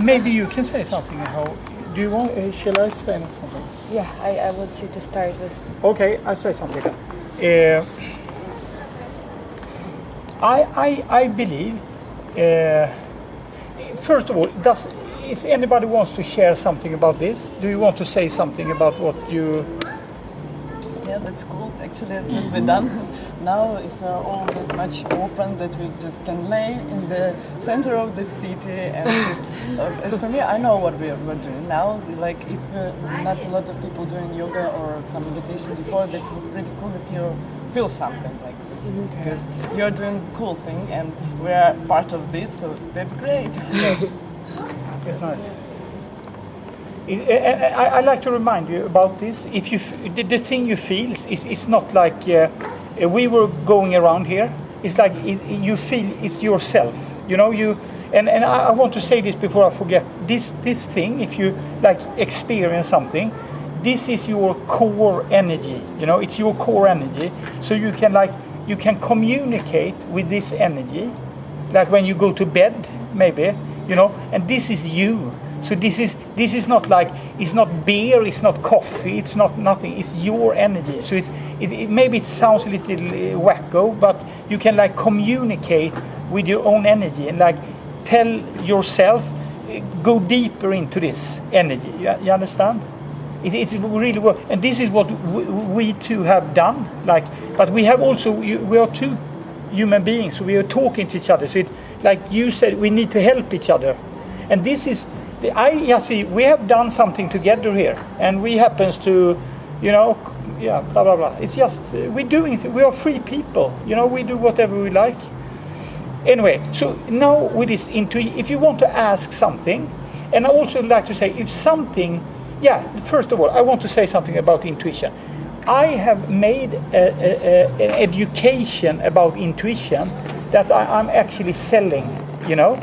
maybe you can say something. How do you want? Shall I say something? Yeah, I want you to start with. Okay, I say something. I believe. First of all, is anybody wants to share something about this? Do you want to say something about what you? Yeah, that's cool. Actually, it will be done. Now, if we're all that much open that we just can lay in the center of the city, and as for me, I know what we're doing now. Like, if not a lot of people doing yoga or some meditation before, that's pretty cool if you feel something like this, because you're doing a cool thing, and we're part of this, so that's great. Yes. It's nice. I like to remind you about this. If you the thing you feel is not like we were going around here. It's like you feel it's yourself. You know you. And I want to say this before I forget. This thing, if you like experience something, this is your core energy. You know, it's your core energy. So you can communicate with this energy, like when you go to bed, maybe. You know, and this is you. So this is not like, it's not beer, it's not coffee, it's not nothing. It's your energy. So maybe it sounds a little wacko, but you can like communicate with your own energy and like tell yourself, go deeper into this energy. You understand? It's really work, and this is what we two have done. Like, but we have also we are two human beings, so we are talking to each other. So it's like you said, we need to help each other, and this is. See, we have done something together here, and we happens to, you know, yeah, blah blah blah. It's just we're doing. We are free people, you know. We do whatever we like. Anyway, so now with this if you want to ask something, and I also like to say if something, yeah. First of all, I want to say something about intuition. I have made an education about intuition that I'm actually selling, you know.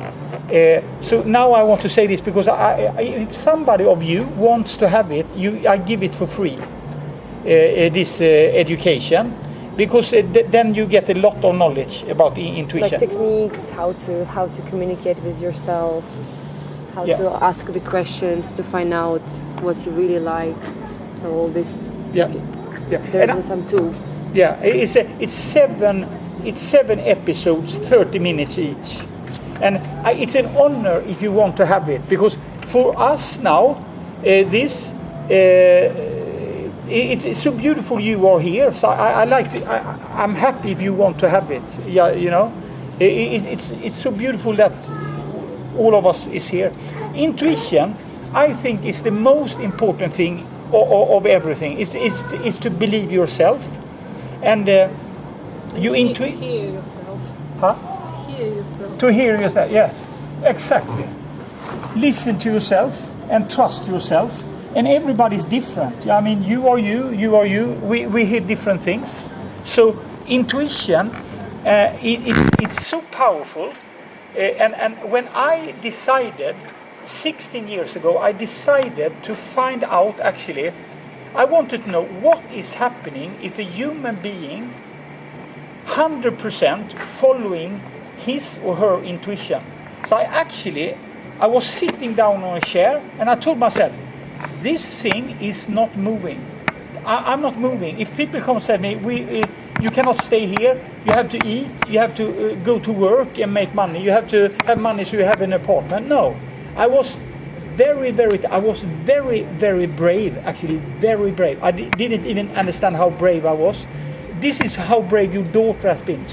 So now I want to say this because if somebody of you wants to have it, I give it for free, this education, because then you get a lot of knowledge about intuition. Like techniques, how to communicate with yourself, how to ask the questions to find out what you really like. So all this. Yeah. There's some tools. Yeah, it's seven episodes, 30 minutes each. And it's an honor if you want to have it, because for us now, it's so beautiful you are here. So I'm happy if you want to have it. Yeah, you know, it's so beautiful that all of us is here. Intuition, I think, is the most important thing of everything. It's to believe yourself, and you intuit. Hear yourself. Huh? Yourself. To hear yourself, yes, exactly. Listen to yourself and trust yourself. And everybody's different. I mean, you are you. We hear different things. So intuition, it's so powerful. And when I decided 16 years ago, I decided to find out. Actually, I wanted to know what is happening if a human being 100% following his or her intuition. So I was sitting down on a chair and I told myself, this thing is not moving. I'm not moving. If people come and say to me, you cannot stay here, you have to eat, you have to go to work and make money, you have to have money so you have an apartment. No, I was very, very brave, actually, very brave. I didn't even understand how brave I was. This is how brave your daughter has been.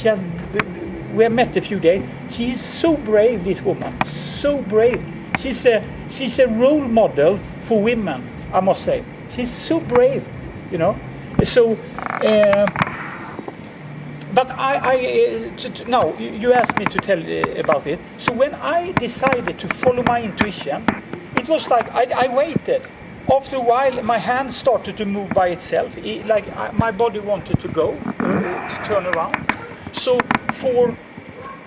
We have met a few days. She is so brave, this woman, so brave. She's a role model for women, I must say. She's so brave, you know. So, but now you asked me to tell about it. So when I decided to follow my intuition, it was like I waited. After a while, my hand started to move by itself. My body wanted to go, to turn around. So for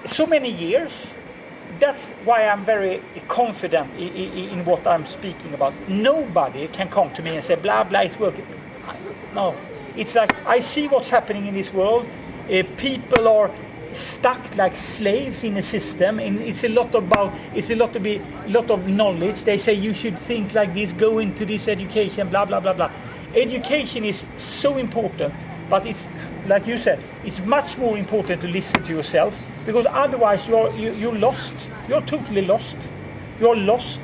so many years, that's why I'm very confident in what I'm speaking about. Nobody can come to me and say, blah, blah, it's working. No, it's like I see what's happening in this world. People are stuck like slaves in a system, and it's a lot of knowledge. They say you should think like this, go into this education, blah blah blah blah. Education is so important, but it's like you said, it's much more important to listen to yourself, because otherwise you're lost. You're totally lost. You're lost.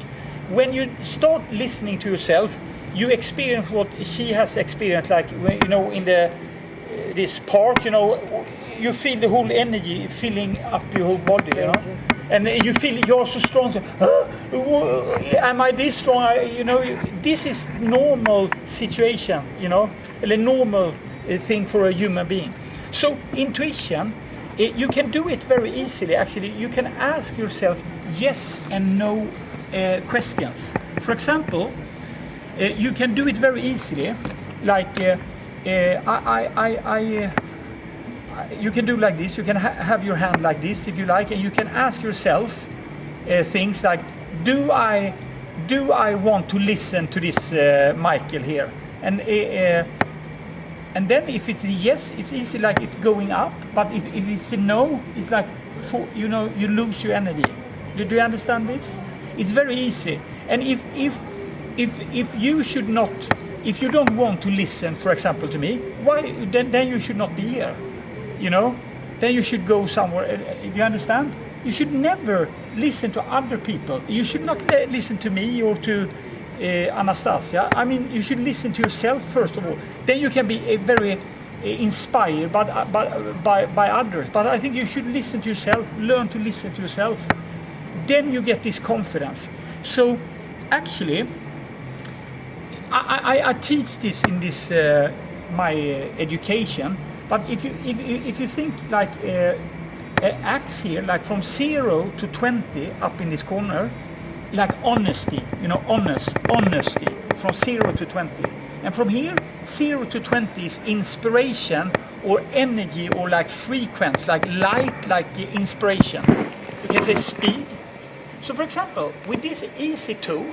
When you start listening to yourself, you experience what she has experienced, like when, in this park, you feel the whole energy filling up your whole body, and you feel you're so strong. Am I this strong? This is normal situation, a normal thing for a human being. So intuition, you can do it very easily. Actually, you can ask yourself yes and no questions. For example, you can do it very easily, like you can do like this. You can have your hand like this if you like, and you can ask yourself things like, do I want to listen to this Michael here? And then if it's a yes, it's easy, like it's going up. But if it's a no, it's like you lose your energy. Do you understand this? It's very easy. And if you should not, if you don't want to listen, for example, to me, why then you should not be here. Then you should go somewhere. Do you understand? You should never listen to other people. You should not listen to me or to Anastasia. I mean, you should listen to yourself first of all. Then you can be very inspired by others. But I think you should listen to yourself. Learn to listen to yourself. Then you get this confidence. So, actually, I teach this in this my education. But if you think like acts here, like from 0 to 20 up in this corner, like honesty, honesty from 0 to 20. And from here, 0 to 20 is inspiration or energy or like frequency, like light, like inspiration. You can say speed. So for example, with this easy tool,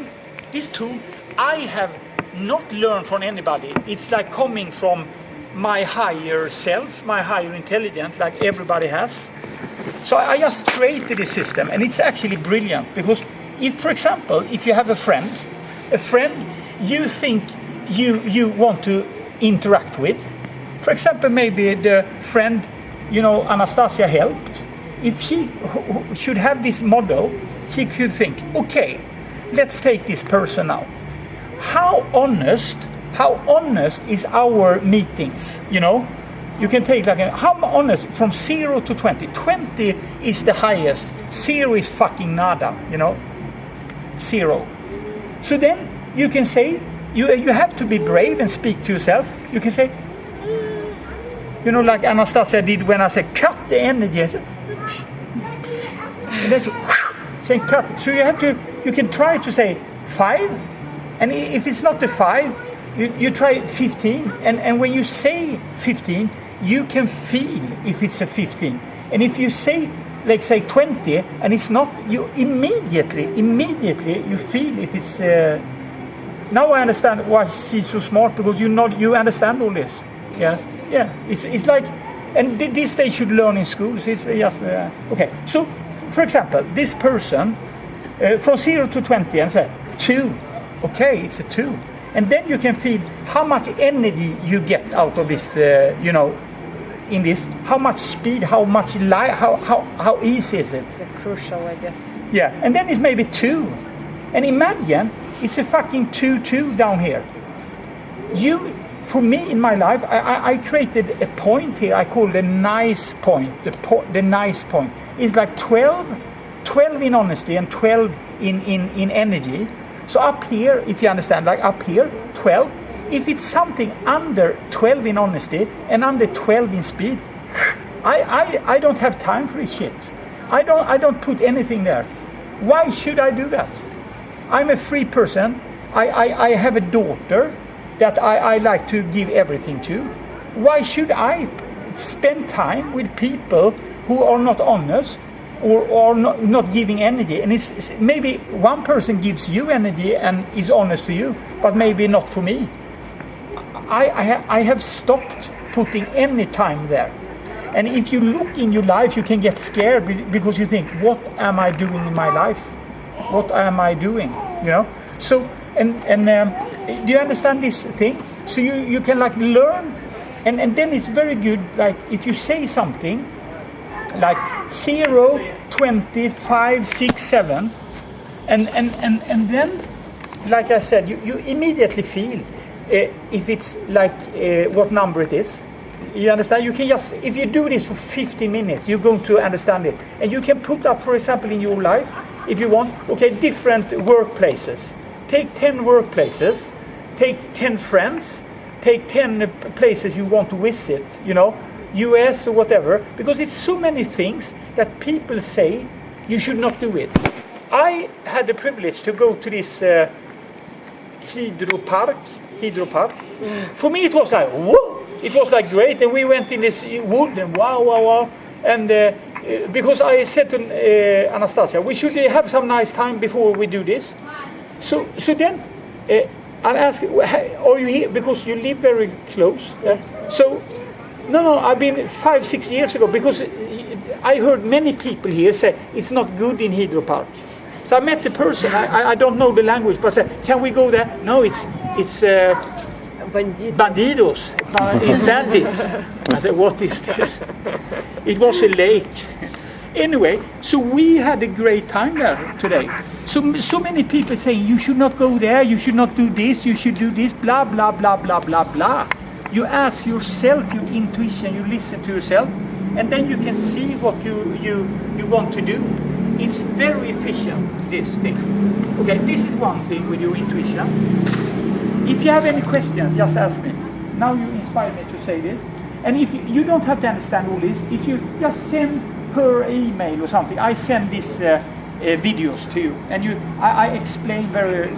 this tool I have not learned from anybody. It's like coming from my higher self, my higher intelligence, like everybody has. So I just created this system, and it's actually brilliant, because if, for example, if you have a friend you think you want to interact with, for example, maybe the friend, Anastasia helped, if she should have this model, she could think, okay, let's take this person now. How honest is our meetings, You can take like, how honest, from 0 to 20. 20 is the highest. 0 is fucking nada, 0. So then you can say, you have to be brave and speak to yourself. You can say, like Anastasia did when I said, cut the energy. And that's saying cut. So you can try to say 5. And if it's not the 5, you try 15, and when you say 15, you can feel if it's a 15. And if you say, like say 20, and it's not, you immediately you feel if it's. Now I understand why she's so smart, because you understand all this. Yes, yeah. It's like, and this they should learn in schools. It's just okay. So, for example, this person from 0 to 20 and say 2. Okay, it's a 2. And then you can feel how much energy you get out of this, in this. How much speed, how much light, how easy is it? It's crucial, I guess. Yeah, and then it's maybe 2. And imagine, it's a fucking 2 down here. For me in my life, I created a point here, I call the nice point, the nice point. It's like 12 in honesty and 12 in energy. So up here, if you understand, like up here, 12. If it's something under 12 in honesty and under 12 in speed, I don't have time for this shit. I don't put anything there. Why should I do that? I'm a free person. I have a daughter that I like to give everything to. Why should I spend time with people who are not honest? Or not giving energy, and it's maybe one person gives you energy and is honest for you, but maybe not for me. I have stopped putting any time there. And if you look in your life, you can get scared because you think, what am I doing in my life? What am I doing? You know. So do you understand this thing? So you can like learn, and then it's very good. Like if you say something, like 0, 20, 5, 6, 7, and then, like I said, you immediately feel if it's like what number it is. You understand? You can just, if you do this for 15 minutes, you're going to understand it. And you can put up, for example, in your life, if you want, okay, different workplaces. Take 10 workplaces, take 10 friends, take 10 places you want to visit, you know, US or whatever, because it's so many things that people say you should not do it. I had the privilege to go to this Hydropark. For me it was like, whoa! It was like great, and we went in this wood and wow. And because I said to Anastasia, we should have some nice time before we do this. So then I asked, are you here? Because you live very close. So, no, I've been 5-6 years ago, because I heard many people here say it's not good in Hydropark. So I met the person, I don't know the language, but I said, can we go there? No, it's bandidos, bandits. I said, what is this? It was a lake. Anyway, so we had a great time there today. So many people saying you should not go there, you should not do this, you should do this, blah blah blah blah blah blah. You ask yourself, your intuition, you listen to yourself, and then you can see what you want to do. It's very efficient, this thing. Okay, this is one thing with your intuition. If you have any questions, just ask me. Now you inspire me to say this. And if you don't have to understand all this, if you just send per email or something, I send these videos to you, and I explain very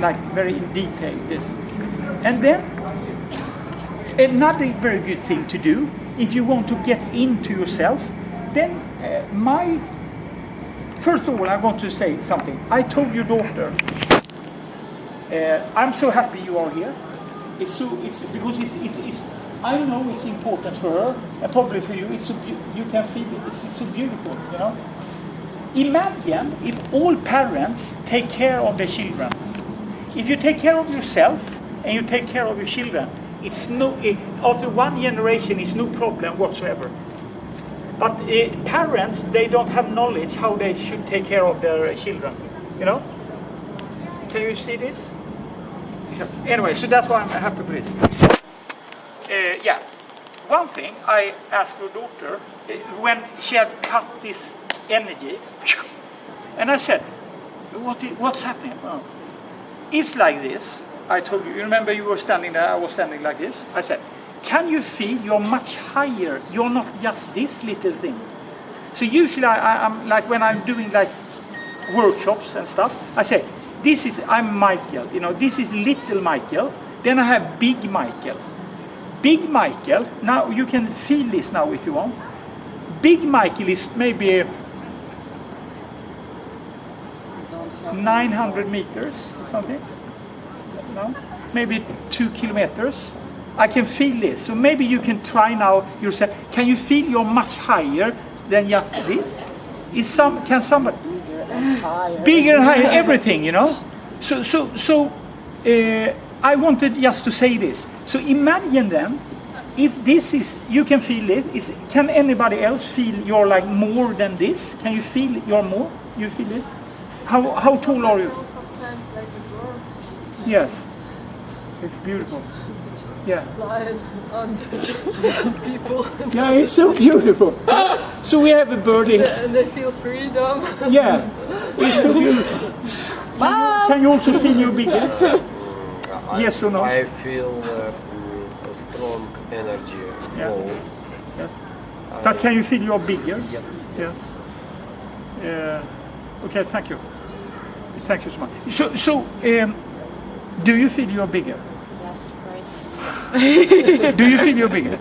in detail this. And then another very good thing to do, if you want to get into yourself, then first of all, I want to say something. I told your daughter, I'm so happy you are here. It's because it's I know it's important for her, and probably for you. You can feel it. It's so beautiful, you know. Imagine if all parents take care of their children. If you take care of yourself and you take care of your children, after one generation, it's no problem whatsoever. But parents, they don't have knowledge how they should take care of their children, you know. Can you see this? Anyway, so that's why I'm happy with this. So, one thing I asked your daughter when she had cut this energy, and I said, what's happening? Oh, it's like this. I told you, remember you were standing there, I was standing like this. I said, can you feel you're much higher? You're not just this little thing. So usually I'm like, when I'm doing like workshops and stuff, I say, I'm Michael, you know, this is little Michael, then I have big Michael. Big Michael, now you can feel this now if you want. Big Michael is maybe 900 meters or something. No? Maybe 2 kilometers. I can feel this. So maybe you can try now yourself. Can you feel you're much higher than just this? Can somebody bigger and higher, everything, you know? So I wanted just to say this. So imagine then, if this is, you can feel it, can anybody else feel you're like more than this? Can you feel you're more? You feel it? How tall are you? Sometimes like a bird. Yes. It's beautiful. Yeah. Flying on people. Yeah, it's so beautiful. So we have a bird here. And they feel freedom. Yeah, it's so beautiful. Can you also feel you bigger? Yes or no? I feel a strong energy flow. Yes. But can you feel you're bigger? Yes. Yeah. Okay, thank you. Thank you so much. So, do you feel you're bigger? Yes, of course. Do you feel you're bigger?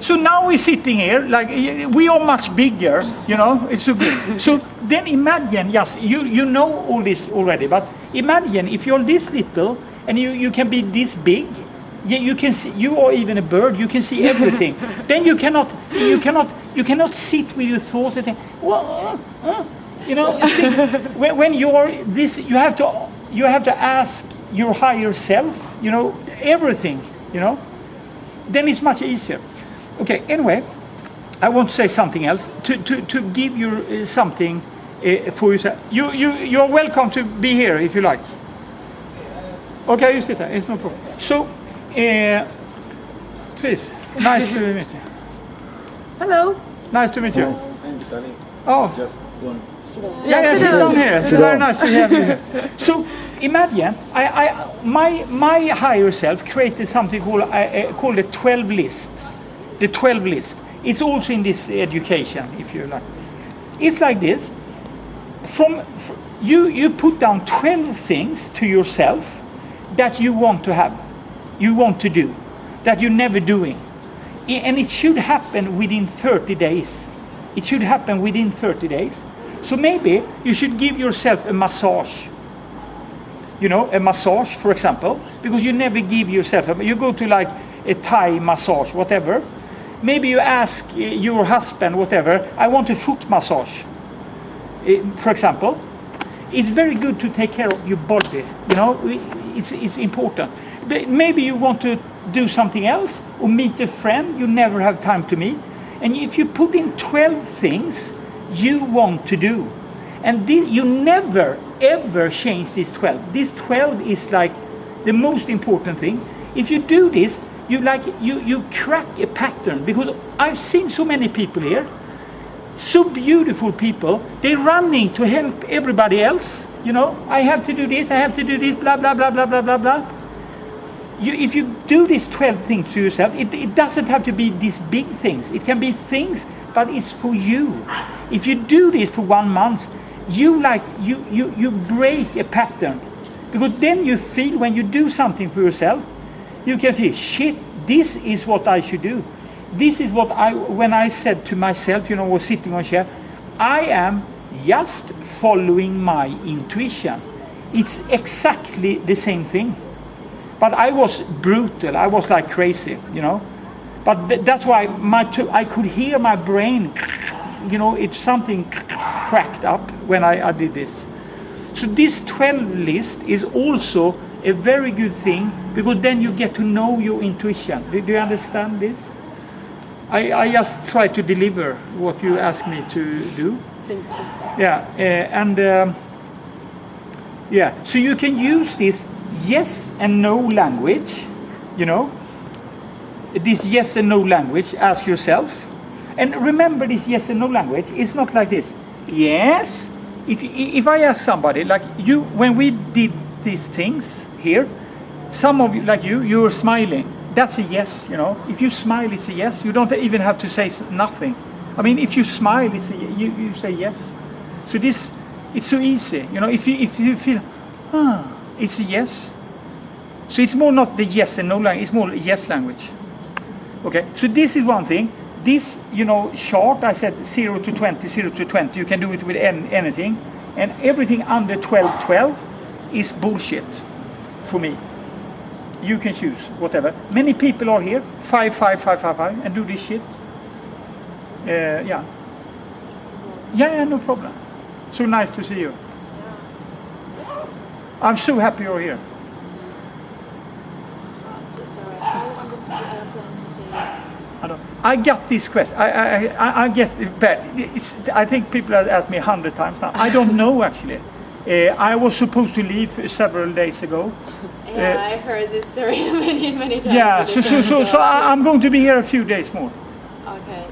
So now we're sitting here, like we are much bigger, you know, it's so good. So then imagine, yes, you know all this already, but imagine if you're this little and you can be this big, you can see, you are even a bird, you can see everything. Then you cannot You cannot sit with your thoughts and think, well, you know. I think when you are this, you have to ask your higher self, you know, everything, you know. Then it's much easier. Okay. Anyway, I want to say something else to give you something for yourself. You are welcome to be here if you like. Okay, you sit there. It's no problem. So, please, nice to meet you. Hello. Nice to meet you. I'm Vitaly. Oh, Just one. yeah, sit down here. It's very nice to have you here. So, imagine, my higher self created something called the 12 list. The 12 list. It's also in this education, if you like. It's like this. You put down 12 things to yourself that you want to have, you want to do, that you're never doing. And it should happen within 30 days. It should happen within 30 days. So maybe you should give yourself a massage. You know, a massage, for example, because you never give yourself, you go to like a Thai massage, whatever. Maybe you ask your husband, whatever, I want a foot massage, for example. It's very good to take care of your body, you know, it's important. But maybe you want to do something else or meet a friend you never have time to meet. And if you put in 12 things you want to do, and you never ever change these 12. This 12 is like the most important thing. If you do this, you crack a pattern, because I've seen so many people here, so beautiful people, they're running to help everybody else. You know, I have to do this, blah, blah, blah, blah, blah, blah, blah. If you do these 12 things to yourself, it doesn't have to be these big things. It can be things, but it's for you. If you do this for 1 month, you break a pattern. Because then you feel, when you do something for yourself, you can feel, shit, this is what I should do. This is what when I said to myself, you know, was sitting on a chair, I am just following my intuition. It's exactly the same thing. But I was brutal, I was like crazy, you know. But that's why I could hear my brain, you know, it's something cracked up when I did this. So this 12 list is also a very good thing, because then you get to know your intuition. Do you understand this? I just try to deliver what you asked me to do. Thank you. Yeah, yeah. So you can use this yes and no language, you know. This yes and no language, ask yourself. And remember, this yes and no language is not like this. Yes. If I ask somebody, like you, when we did these things here, some of you, like you were smiling. That's a yes, you know. If you smile, it's a yes. You don't even have to say nothing. I mean, if you smile, it's you say yes. So this, it's so easy, you know. If you feel, it's a yes. So it's more not the yes and no language. It's more yes language. Okay. So this is one thing. This, you know, chart, I said 0 to 20, 0 to 20. You can do it with anything, and everything under 12, 12 is bullshit for me. You can choose whatever. Many people are here, 5, 5, 5, 5, 5, and do this shit. Yeah, no problem. So nice to see you. I'm so happy you're here. So sorry, how long did you plan to stay? I got this question. I get it bad. I think people have asked me 100 times now. I don't know actually. I was supposed to leave several days ago. Yeah, I heard this story many times. Yeah, so I'm going to be here a few days more. Okay.